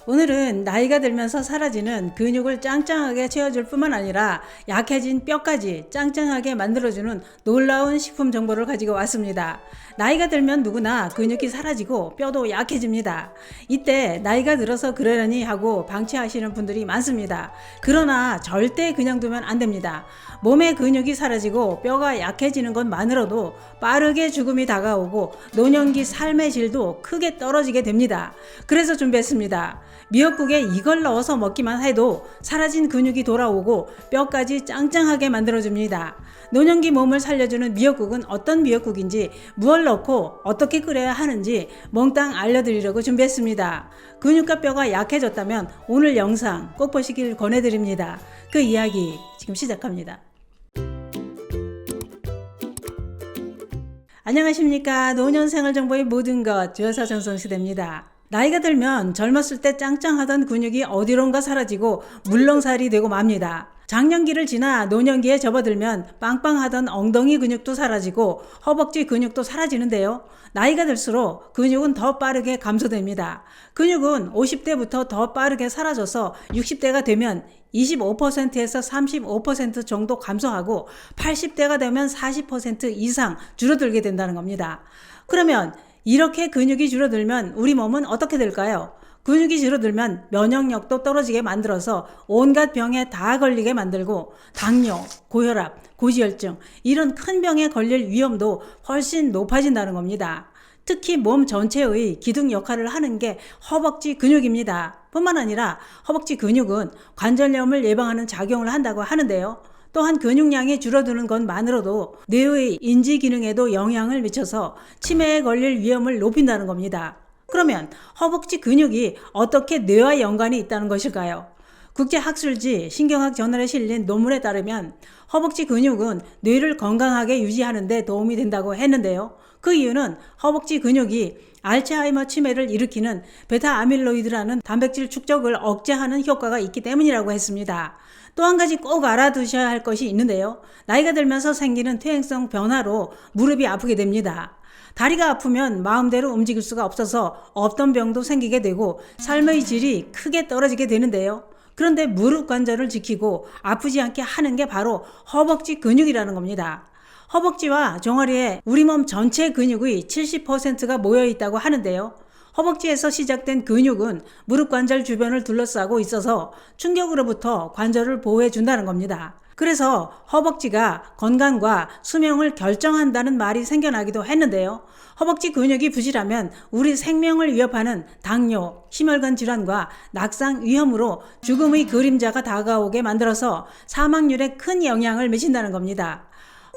오늘은 나이가 들면서 사라지는 근육을 짱짱하게 채워줄 뿐만 아니라 약해진 뼈까지 짱짱하게 만들어주는 놀라운 식품 정보를 가지고 왔습니다. 나이가 들면 누구나 근육이 사라지고 뼈도 약해집니다. 이때 나이가 들어서 그러려니 하고 방치하시는 분들이 많습니다. 그러나 절대 그냥 두면 안 됩니다. 몸의 근육이 사라지고 뼈가 약해지는 것만으로도 빠르게 죽음이 다가오고 노년기 삶의 질도 크게 떨어지게 됩니다. 그래서 준비했습니다. 미역국에 이걸 넣어서 먹기만 해도 사라진 근육이 돌아오고 뼈까지 짱짱하게 만들어줍니다. 노년기 몸을 살려주는 미역국은 어떤 미역국인지, 무엇을 넣고 어떻게 끓여야 하는지 몽땅 알려드리려고 준비했습니다. 근육과 뼈가 약해졌다면 오늘 영상 꼭 보시길 권해드립니다. 그 이야기 지금 시작합니다. 안녕하십니까. 노년생활정보의 모든 것 주여사 전성시대입니다. 나이가 들면 젊었을 때 짱짱하던 근육이 어디론가 사라지고 물렁살이 되고 맙니다. 장년기를 지나 노년기에 접어들면 빵빵하던 엉덩이 근육도 사라지고 허벅지 근육도 사라지는데요. 나이가 들수록 근육은 더 빠르게 감소됩니다. 근육은 50대부터 더 빠르게 사라져서 60대가 되면 25%에서 35% 정도 감소하고 80대가 되면 40% 이상 줄어들게 된다는 겁니다. 그러면 이렇게 근육이 줄어들면 우리 몸은 어떻게 될까요? 근육이 줄어들면 면역력도 떨어지게 만들어서 온갖 병에 다 걸리게 만들고 당뇨, 고혈압, 고지혈증 이런 큰 병에 걸릴 위험도 훨씬 높아진다는 겁니다. 특히 몸 전체의 기둥 역할을 하는 게 허벅지 근육입니다. 뿐만 아니라 허벅지 근육은 관절염을 예방하는 작용을 한다고 하는데요. 또한 근육량이 줄어드는 것만으로도 뇌의 인지 기능에도 영향을 미쳐서 치매에 걸릴 위험을 높인다는 겁니다. 그러면 허벅지 근육이 어떻게 뇌와 연관이 있다는 것일까요? 국제학술지 신경학 저널에 실린 논문에 따르면 허벅지 근육은 뇌를 건강하게 유지하는 데 도움이 된다고 했는데요. 그 이유는 허벅지 근육이 알츠하이머 치매를 일으키는 베타 아밀로이드라는 단백질 축적을 억제하는 효과가 있기 때문이라고 했습니다. 또 한 가지 꼭 알아두셔야 할 것이 있는데요. 나이가 들면서 생기는 퇴행성 변화로 무릎이 아프게 됩니다. 다리가 아프면 마음대로 움직일 수가 없어서 없던 병도 생기게 되고 삶의 질이 크게 떨어지게 되는데요. 그런데 무릎 관절을 지키고 아프지 않게 하는 게 바로 허벅지 근육이라는 겁니다. 허벅지와 종아리에 우리 몸 전체 근육의 70%가 모여 있다고 하는데요. 허벅지에서 시작된 근육은 무릎 관절 주변을 둘러싸고 있어서 충격으로부터 관절을 보호해 준다는 겁니다. 그래서 허벅지가 건강과 수명을 결정한다는 말이 생겨나기도 했는데요. 허벅지 근육이 부실하면 우리 생명을 위협하는 당뇨, 심혈관 질환과 낙상 위험으로 죽음의 그림자가 다가오게 만들어서 사망률에 큰 영향을 미친다는 겁니다.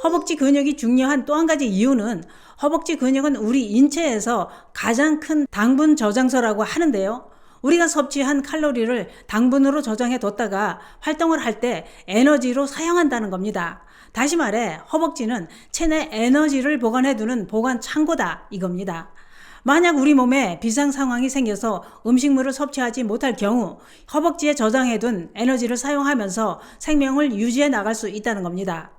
허벅지 근육이 중요한 또 한 가지 이유는 허벅지 근육은 우리 인체에서 가장 큰 당분 저장소라고 하는데요. 우리가 섭취한 칼로리를 당분으로 저장해 뒀다가 활동을 할 때 에너지로 사용한다는 겁니다. 다시 말해 허벅지는 체내 에너지를 보관해두는 보관 창고다 이겁니다. 만약 우리 몸에 비상 상황이 생겨서 음식물을 섭취하지 못할 경우 허벅지에 저장해둔 에너지를 사용하면서 생명을 유지해 나갈 수 있다는 겁니다.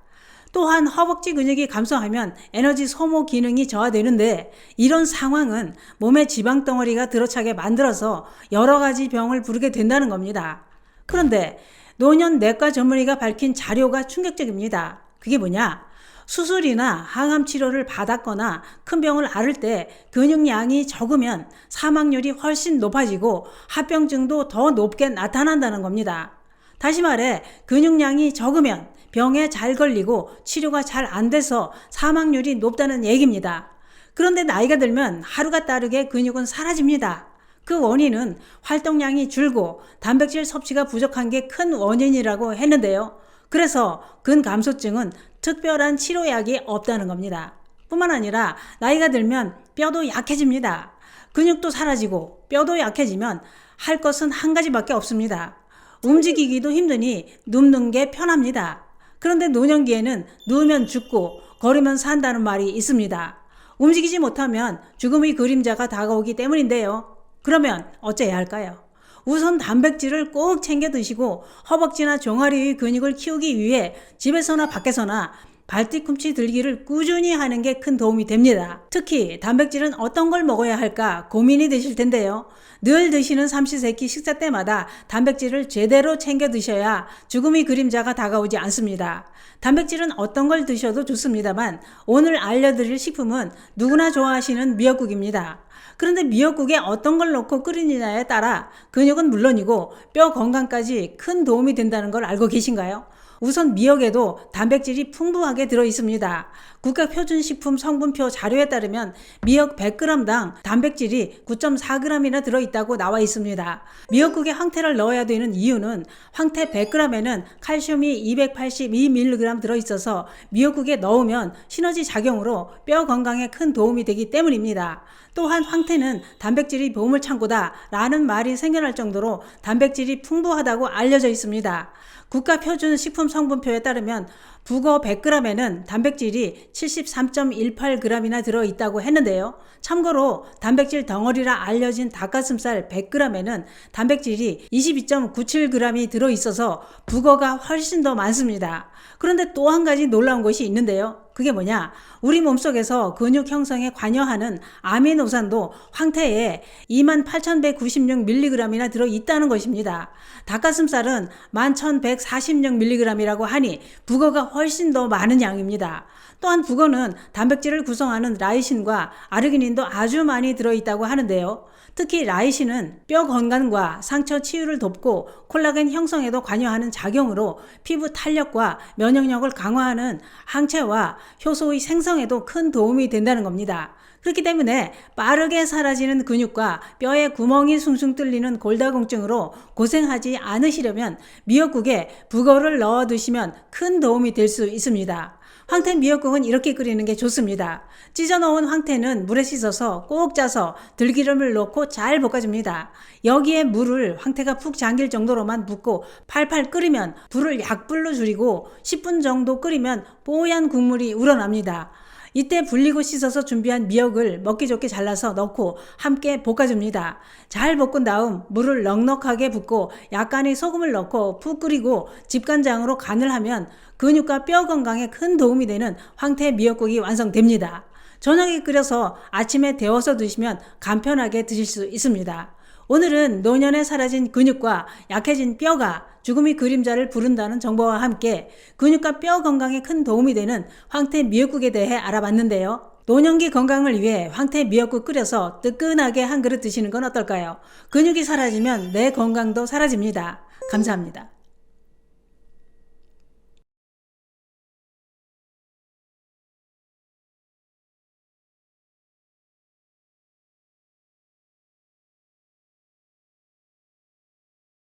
또한 허벅지 근육이 감소하면 에너지 소모 기능이 저하되는데 이런 상황은 몸에 지방 덩어리가 들어차게 만들어서 여러 가지 병을 부르게 된다는 겁니다. 그런데 노년 내과 전문의가 밝힌 자료가 충격적입니다. 그게 뭐냐? 수술이나 항암 치료를 받았거나 큰 병을 앓을 때 근육량이 적으면 사망률이 훨씬 높아지고 합병증도 더 높게 나타난다는 겁니다. 다시 말해 근육량이 적으면 병에 잘 걸리고 치료가 잘 안 돼서 사망률이 높다는 얘기입니다. 그런데 나이가 들면 하루가 따르게 근육은 사라집니다. 그 원인은 활동량이 줄고 단백질 섭취가 부족한 게 큰 원인이라고 했는데요. 그래서 근감소증은 특별한 치료약이 없다는 겁니다. 뿐만 아니라 나이가 들면 뼈도 약해집니다. 근육도 사라지고 뼈도 약해지면 할 것은 한 가지밖에 없습니다. 움직이기도 힘드니 눕는 게 편합니다. 그런데 노년기에는 누우면 죽고 걸으면 산다는 말이 있습니다. 움직이지 못하면 죽음의 그림자가 다가오기 때문인데요. 그러면 어째야 할까요? 우선 단백질을 꼭 챙겨 드시고 허벅지나 종아리의 근육을 키우기 위해 집에서나 밖에서나 발뒤꿈치 들기를 꾸준히 하는 게 큰 도움이 됩니다. 특히 단백질은 어떤 걸 먹어야 할까 고민이 되실 텐데요. 늘 드시는 삼시세끼 식사 때마다 단백질을 제대로 챙겨 드셔야 죽음의 그림자가 다가오지 않습니다. 단백질은 어떤 걸 드셔도 좋습니다만 오늘 알려드릴 식품은 누구나 좋아하시는 미역국입니다. 그런데 미역국에 어떤 걸 넣고 끓이느냐에 따라 근육은 물론이고 뼈 건강까지 큰 도움이 된다는 걸 알고 계신가요? 우선 미역에도 단백질이 풍부하게 들어 있습니다. 국가표준식품 성분표 자료에 따르면 미역 100g당 단백질이 9.4g이나 들어있다고 나와 있습니다. 미역국에 황태를 넣어야 되는 이유는 황태 100g에는 칼슘이 282mg 들어있어서 미역국에 넣으면 시너지 작용으로 뼈 건강에 큰 도움이 되기 때문입니다. 또한 황태는 단백질이 보물창고다 라는 말이 생겨날 정도로 단백질이 풍부하다고 알려져 있습니다. 국가표준식품 성분표에 따르면 북어 100g에는 단백질이 73.18g이나 들어있다고 했는데요. 참고로 단백질 덩어리라 알려진 닭가슴살 100g에는 단백질이 22.97g이 들어있어서 북어가 훨씬 더 많습니다. 그런데 또 한 가지 놀라운 것이 있는데요. 그게 뭐냐? 우리 몸속에서 근육 형성에 관여하는 아미노산도 황태에 28,196mg이나 들어있다는 것입니다. 닭가슴살은 11,146mg이라고 하니 북어가 훨씬 더 많은 양입니다. 또한 북어는 단백질을 구성하는 라이신과 아르기닌도 아주 많이 들어있다고 하는데요. 특히 라이신은 뼈 건강과 상처 치유를 돕고 콜라겐 형성에도 관여하는 작용으로 피부 탄력과 면역력을 강화하는 항체와 효소의 생성에도 큰 도움이 된다는 겁니다. 그렇기 때문에 빠르게 사라지는 근육과 뼈에 구멍이 숭숭 뚫리는 골다공증으로 고생하지 않으시려면 미역국에 북어를 넣어 드시면 큰 도움이 될 수 있습니다. 황태 미역국은 이렇게 끓이는 게 좋습니다. 찢어 놓은 황태는 물에 씻어서 꼭 짜서 들기름을 넣고 잘 볶아줍니다. 여기에 물을 황태가 푹 잠길 정도로만 붓고 팔팔 끓이면 불을 약불로 줄이고 10분 정도 끓이면 뽀얀 국물이 우러납니다. 이때 불리고 씻어서 준비한 미역을 먹기 좋게 잘라서 넣고 함께 볶아줍니다. 잘 볶은 다음 물을 넉넉하게 붓고 약간의 소금을 넣고 푹 끓이고 집간장으로 간을 하면 근육과 뼈 건강에 큰 도움이 되는 황태 미역국이 완성됩니다. 저녁에 끓여서 아침에 데워서 드시면 간편하게 드실 수 있습니다. 오늘은 노년에 사라진 근육과 약해진 뼈가 죽음의 그림자를 부른다는 정보와 함께 근육과 뼈 건강에 큰 도움이 되는 황태 미역국에 대해 알아봤는데요. 노년기 건강을 위해 황태 미역국 끓여서 뜨끈하게 한 그릇 드시는 건 어떨까요? 근육이 사라지면 내 건강도 사라집니다. 감사합니다.